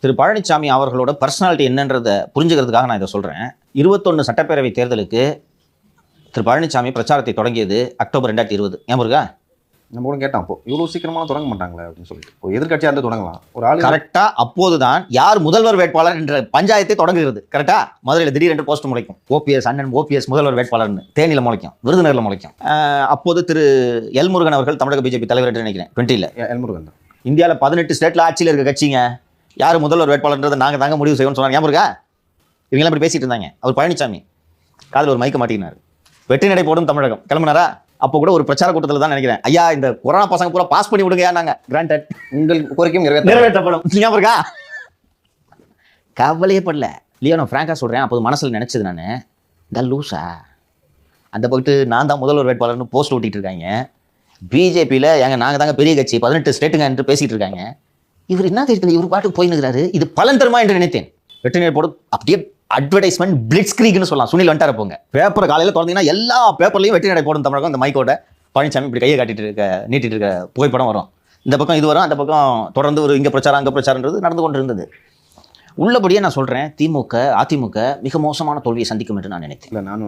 திரு பழனிசாமி அவர்களோட பர்சனாலிட்டி என்னன்றதை புரிஞ்சுக்கிறதுக்காக நான் இதை சொல்கிறேன். 21 சட்டப்பேரவை தேர்தலுக்கு திரு பழனிசாமி பிரச்சாரத்தை தொடங்கியது அக்டோபர் 2020. ஞாபகம் இருக்கா? நம்ம கூட கேட்டோம், அப்போ இவ்வளோ சீக்கிரமாக தொடங்க மாட்டாங்களே அப்படின்னு சொல்லிட்டு. இப்போ எதிர்கட்சியாக இருந்து தொடங்கலாம் ஒரு ஆள். கரெக்டாக அப்போது தான் யார் முதல்வர் வேட்பாளர் என்ற பஞ்சாயத்தை தொடங்குகிறது. கரெக்டாக மதுரையில் திடீரென்று போஸ்ட் முளைக்கும், ஓபிஎஸ் அண்ணன் ஓபிஎஸ் முதல்வர் வேட்பாளர்னு. தேனியில் முளைக்கும், விருதுநகரில் முளைக்கும். அப்போது திரு எல் முருகன் அவர்கள் தமிழக பிஜேபி தலைவர் என்று நினைக்கிறேன் 20ல். எல் முருகன் தான். இந்தியாவில் 18 ஸ்டேட்டில் ஆட்சியில் இருக்க கட்சிங்க யார் முதல்வர் வேட்பாளர்ன்றதை நாங்கள் தாங்க முடிவு செய்வோம்னு சொன்னாங்க. ஞாபகம் இருக்கா? இவங்கெல்லாம் இப்படி பேசிட்டு இருந்தாங்க. அவர் பழனிசாமி காதில் ஒரு மைக்க மாட்டினார். வெற்றி நடை போடும் தமிழகம் கிளம்புனாரா? அப்போ கூட ஒரு பிரச்சார கூட்டத்தில் தான் நினைக்கிறேன், ஐயா இந்த கொரோனா பசங்க பூரா பாஸ் பண்ணி விடுங்க, நாங்க கிராண்டட், உங்கள் கோரிக்கையும் நிறைவேற்றப்படும். ஞாபகம் இருக்கா? கவலையே படல. இல்லையா, நான் ஃப்ராங்காக சொல்கிறேன், அப்போது மனசில் நினச்சது நான், இந்த லூஸா அந்த போயிட்டு நான் தான் முதல்வர் வேட்பாளர்னு போஸ்ட் ஓட்டிகிட்டு இருக்காங்க. பிஜேபியில் எங்க நாங்கள் தாங்க பெரிய கட்சி, 18 ஸ்டேட்டுங்க என்று பேசிகிட்டு இருக்காங்க. இவர் என்ன தெரியுது, இவர் பாட்டுக்கு போயினுக்கிறாரு, இது பலன் தருமா என்று நினைத்தேன். வெற்றி நடை போடும் அப்படியே அட்வர்டைஸ்மெண்ட் பிளிட்ஸ் கிரீக்னு சொல்லலாம். சுனில் வந்துட்டார போங்க. பேப்பர் காலையில் திறந்தீங்கன்னா எல்லா பேப்பர்லையும் வெற்றி நடை போடும் தமிழகம் இந்த மைக்கோட பழனிசாமி இப்படி கையை காட்டிட்டு இருக்க, நீட்டிட்டு இருக்க புகைப்படம் வரும். இந்த பக்கம் இது வரும், அந்த பக்கம் தொடர்ந்து ஒரு இங்கே பிரச்சாரம் அங்கே பிரச்சாரன்றது நடந்து கொண்டு இருந்தது. உள்ளபடியே நான் சொல்கிறேன், அதிமுக மிக மோசமான தோல்வியை சந்திக்கும் என்று நான் நினைத்தேன். இல்லை, நானும்